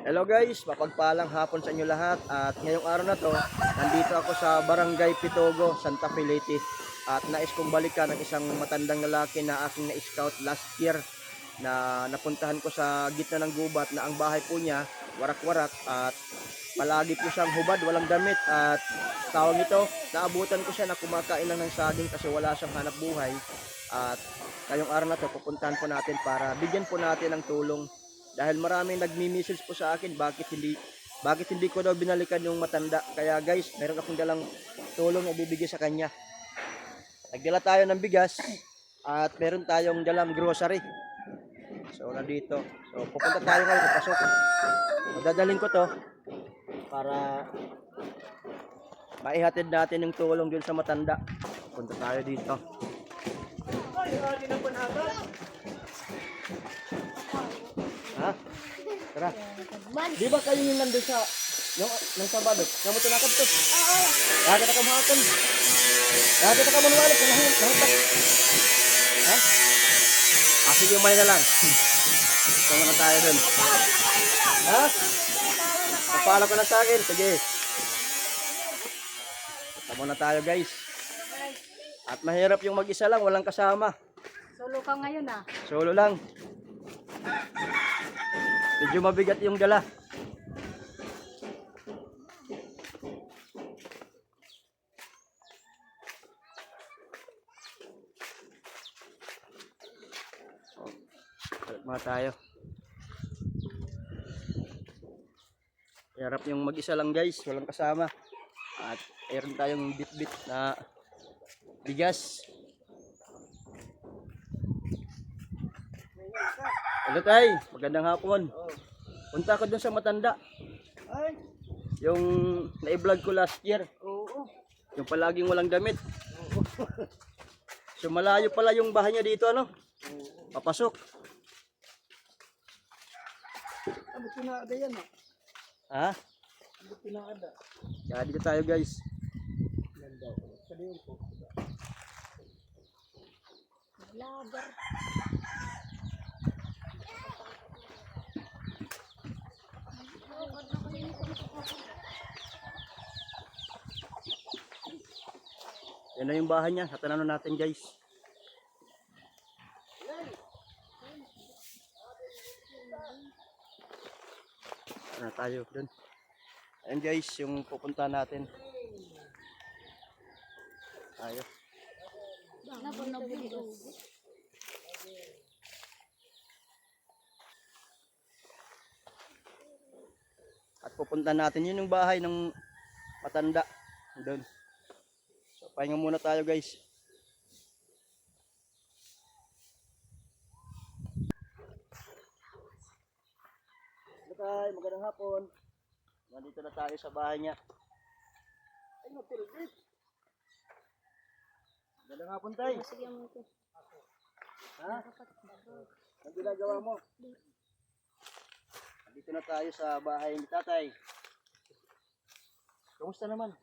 Hello guys, mapagpalang hapon sa inyo lahat at ngayong araw na to, nandito ako sa Barangay Pitogo, Santa Fe, Leyte at nais kong balikan ang isang matandang lalaki na aking na-scout last year na napuntahan ko sa gitna ng gubat na ang bahay po niya warak-warak at palagi po siyang hubad, walang damit at tawag ito, naabutan ko siya na kumakain lang ng saging kasi wala siyang hanap buhay at ngayong araw na to pupuntahan po natin para bigyan po natin ng tulong dahil maraming nagmi-message po sa akin bakit hindi ko daw binalikan yung matanda. Kaya guys, meron akong dalang tulong na ibibigay sa kanya. Nagdala tayo ng bigas at meron tayong dalang grocery. So nandito. So pupunta tayo ngayon, papasok. Dadalhin ko to para maihatid natin yung tulong dun sa matanda. Punta tayo dito. Ha? Tara. Di ba kayo yung nandun sa ng Sabado? Kamu tunakad to? Oo. Nakita ka mahapon. Nakita ka manuwalik. Nahutak. Ha? Sige, umay na lang. Sama na tayo dun. Ha? Papala ko na sa akin. Sige. Sama na tayo guys. At mahirap yung mag-isa lang. Walang kasama. Solo ka ngayon ah. Solo lang. Medyo mabigat yung dala. Balik mga tayo. Harap yung mag-isa lang guys, walang kasama. At mayroon tayong bit-bit na bigas. Hello tay, magandang hapon. Punta ako dun sa matanda. Ay, Yung na-vlog ko last year. oo. Yung palaging walang damit. So malayo pala yung bahay niya dito ano? Papasok. Ano pinaada yan ah? Ha? Ano pinaada? Kaya dito tayo guys. Ganda. Saliw po. Lager. Yan na yung bahay niya. Hatananon natin guys. Ano tayo dun. Ayan guys, yung pupunta natin. Tayo. At pupunta natin yun yung bahay ng matanda. Doon. So pahinga muna tayo guys. Tay, magandang hapon. Nandito na tayo sa bahay niya. Ay, matilbit. Magandang hapon, tay. Sige mo ito. Ha? Ang ginagawa mo? Nandito na tayo sa bahay ni tatay. Kamusta naman?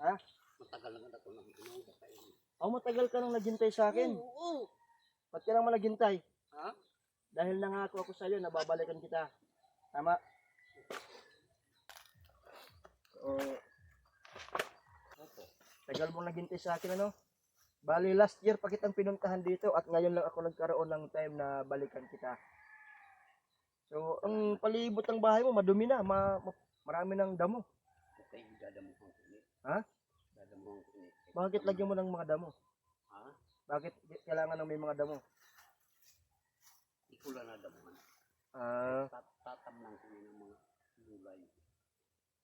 Ha? Matagal lang ako nang inuwi. Oh, matagal ka nang naghintay sa akin. Oo. Ba't ka nang naghintay? Ha? Dahil nangako ako sa iyo na babalikan kita. Tama? So, tagal mong naghintay sa akin ano? Bali last year pa kitang pinuntahan dito at ngayon lang ako nagkaroon ng time na balikan kita. So, ang palibot ng bahay mo madumi na, marami ng damo. Okay, dadamo ko ni. Ha? Dadamo ko ni. Bakit lagyan mo ng mga damo? Ha? Bakit kailangan ng may mga damo? Ikula na damuhan. Ah, Tatamnan ko ng mga gulay.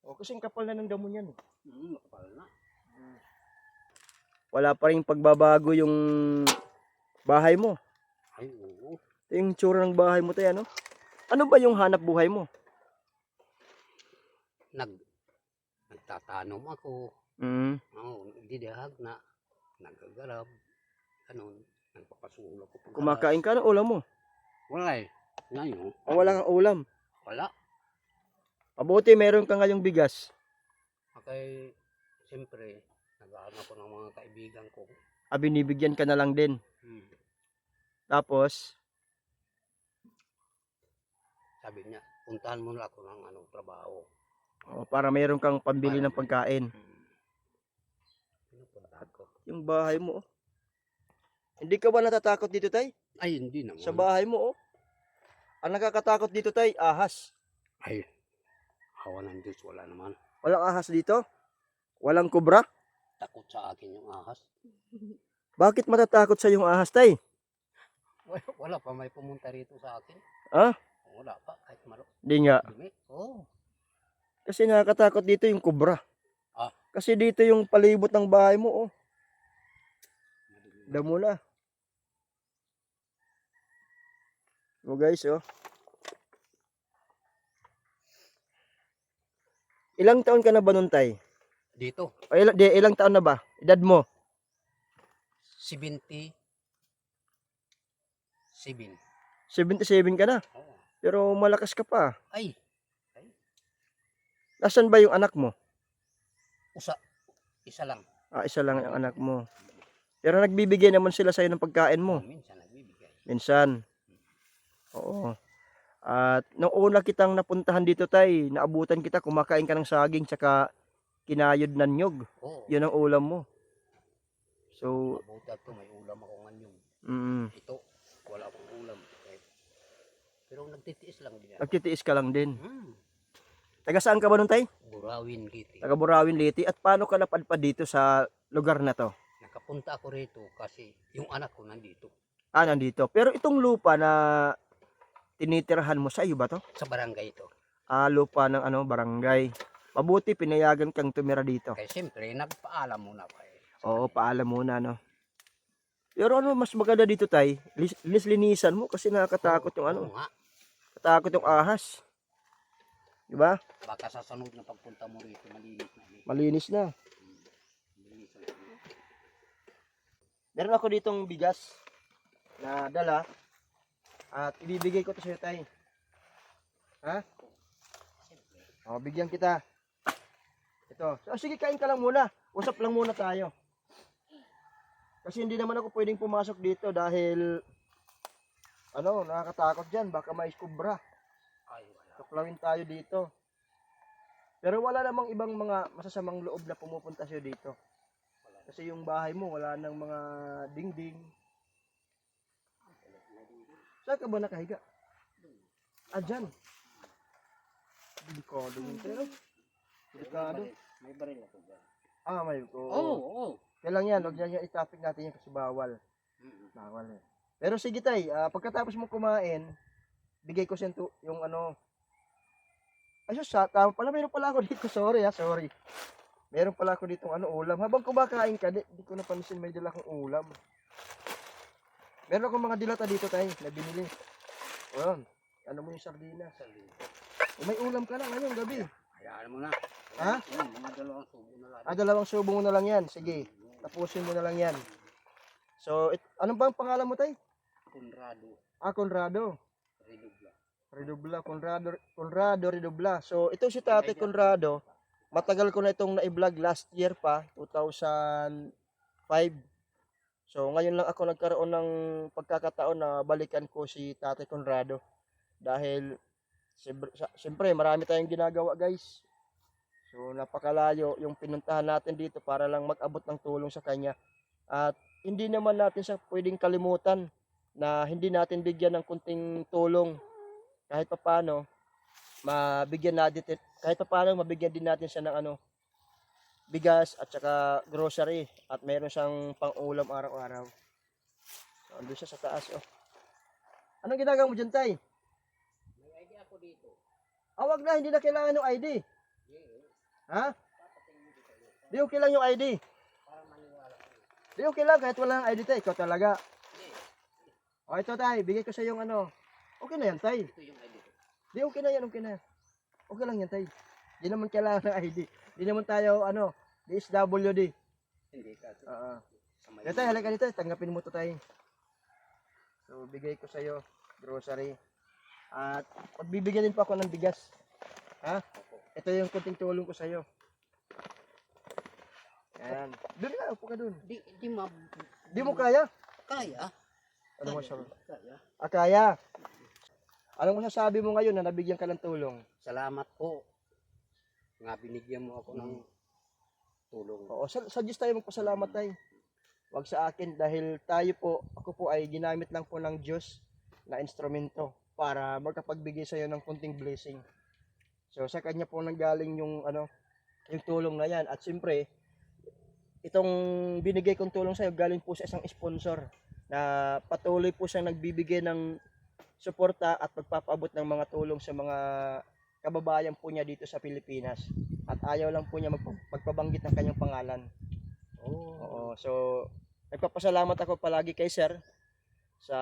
o kasing kapal na ng damo niyan. Nakapal na. Wala pa ring pagbabago yung bahay mo. Ay, oo. Ito yung tsura ng bahay mo tayo, ano? Ano ba yung hanap buhay mo? Nagtatanom ako. Oo, didihag na. Nagagarab. Ganun. Nagpapasulo ko. Kumakain ka ng ulam mo. Wala eh. Ngayon. O wala kang ulam. Wala. Mabuti meron ka ngayong bigas. Okay, siyempre, nag-aaral ako ng mga kaibigan ko. Binibigyan ka na lang din. Tapos, sabi niya, puntahan mo na ako ng trabaho. Oh, para mayroon kang pambili ng pagkain. Pinupuntahan ko. Yung bahay mo, oh. Hindi ka ba natatakot dito, tay? Ay, hindi naman. Sa bahay mo, oh. Ang nakakatakot dito, tay, ahas. Ay, hawa ng Diyos, wala naman. Walang ahas dito? Walang kubra? Takot sa akin yung ahas. Bakit matatakot sa yung ahas, tay? Wala pa may pumunta rito sa akin. Ah? Wala pa, kahit Di nga. dumi. Oh. Kasi nakakatakot dito yung kubra. Ah. Kasi dito yung palibot ng bahay mo, oh. Damo na. Oh, guys, oh. Ilang taon ka na ba nun, tay? Dito, O, ilang taon na ba? Edad mo? 77. 77 ka na. Oh. Pero malakas ka pa. Ay, Nasaan ba yung anak mo? isa lang. Ah, isa lang ang anak mo. Pero nagbibigay naman sila sa'yo ng pagkain mo. Minsan nagbibigay. Minsan. Oo. At nung una kitang napuntahan dito, tay, naabutan kita, kumakain ka ng saging tsaka kinayod na nyog. Oo. Yun ang ulam mo. So, Mabuti to, may ulam ako ngayon. mm, Ito, wala akong ulam. Pero nagtitiis lang din. nagtitiis ka lang din. Hmm. Taga saan ka ba nun, tay? Burawin Giti. Taga Burawin, Liti. At paano ka napadpad dito sa lugar na to? Nakapunta ako rito kasi yung anak ko nandito. Ah, nandito. Pero itong lupa na tinitirhan mo, sa iyo ba to? Sa barangay ito. Ah, lupa ng barangay. Mabuti pinayagan kang tumira dito. Kaya siyempre, nagpaalam muna pa eh. Oo, paalam muna, no. Pero mas maganda dito, tay, linisan mo kasi nakakatakot yung Oo nga. katakot yung ahas. Di ba? Baka sa sunod na pagpunta mo rito, malinis na. Malinis na. Malinis na. Meron ako ditong bigas na dala at ibibigay ko to sa'yo, tay. Ha? O, bigyan kita. Ito. So, sige, kain ka lang muna. Usap lang muna tayo. Kasi hindi naman ako pwedeng pumasok dito dahil nakakatakot dyan. Baka may kubra. Ay, wala. Tuklawin tayo dito. Pero wala namang ibang mga masasamang loob na pumupunta sa'yo dito. Kasi yung bahay mo, wala nang mga dingding. Saan ka ba nakahiga? Ah, dyan. Delikado yun, pero. Delikado. May baril ako dyan. Ah, may. Oo, oo. Kaya lang yan, huwag niya i-topic natin yan kasi bawal. Bawal eh. Pero sige, tay, pagkatapos mo kumain, bigay ko siya yung ay, tama pala, meron pala ako dito. Sorry. Meron pala ako dito ulam. Habang kumakain ka, di ko napansin may dala akong ulam. Meron akong mga dilata dito, tay, na binili. Ayan, ano mo yung sardinas? May ulam ka na ngayong gabi. Hayaan mo na. Ha? Mga dalawang subo na lang. Ah, dalawang subo mo na lang yan. Sige, tapusin mo na lang yan. So, ano ba ang pangalan mo, tay? Conrado. Ah, Conrado. Redobla. Conrado Redobla. So, ito si Tate Conrado. Matagal ko na itong na-vlog last year pa, 2005. So, ngayon lang ako nagkaroon ng pagkakataon na balikan ko si Tate Conrado. Dahil, siyempre, marami tayong ginagawa, guys. So, napakalayo yung pinuntahan natin dito para lang mag-abot ng tulong sa kanya. At hindi naman natin siya pwedeng kalimutan na hindi natin bigyan ng kunting tulong. Kahit papaano, mabigyan mabigyan din natin siya ng bigas at saka grocery at mayroon siyang pang-ulam araw-araw. So, andun siya sa taas, oh. Anong ginagawa mo dyan, tay? May ID ako dito. Wag na, hindi na kailangan ng ID. Ha? Di okay lang yung ID. Para maniwala. Di okay lang kahit wala ng ID, tay. Ikaw talaga. O, ito, tay. Bigay ko sa yung Okay na yan, tay. Ito yung ID ko. Di okay na yan, okay na. Okay lang yan, tay. Di naman kailangan ng ID. Di naman tayo, DSWD. Hindi ka. Sa may Kaya tay, halika dito. Tanggapin mo to, tay. So, bigay ko sa'yo. Grocery. At, pagbibigyan din pa ako ng bigas. Ha? Ito yung kunting tulong ko sa'yo. Ayan. Doon ka, upo ka doon. Di mo kaya? Kaya. Ano mo siya? Kaya. Kaya. Anong masasabi mo ngayon na nabigyan ka ng tulong? Salamat po. Nga binigyan mo ako ng tulong. Oo, sa Diyos tayo magpasalamat tayo. Huwag sa akin dahil tayo po, ako po ay ginamit lang po ng Diyos na instrumento para magkapagbigay sa iyo ng kunting blessing. So sa kanya po nanggaling yung yung tulong na yan. At siyempre, itong binigay kong tulong sa iyo galing po sa isang sponsor na patuloy po siyang nagbibigay ng suporta at pagpapaabot ng mga tulong sa mga kababayan po niya dito sa Pilipinas. At ayaw lang po niya magpabanggit ng kanyang pangalan. Oo, so nagpapasalamat ako palagi kay Sir sa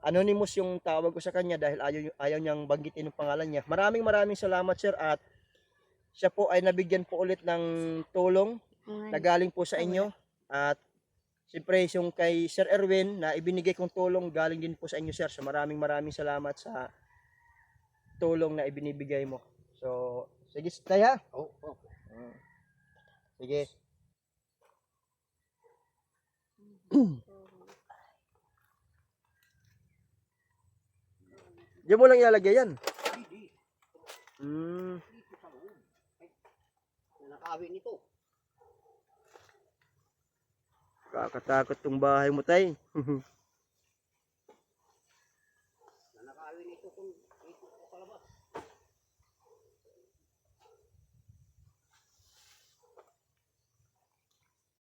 anonymous yung tawag ko sa kanya dahil ayaw niyang banggitin yung pangalan niya. Maraming salamat Sir at siya po ay nabigyan po ulit ng tulong na galing po sa inyo. At siyempre yung kay Sir Erwin na ibinigay kong tulong galing din po sa inyo Sir. So maraming salamat sa tulong na ibinibigay mo. So sige tayo. Oo. Sige. Diyan mo lang ilalagay yan. Dito sa loob. Ay, nakaawi nito. Kakatakot tong bahay mo tay. Nakaawi nito kung dito sa palabas.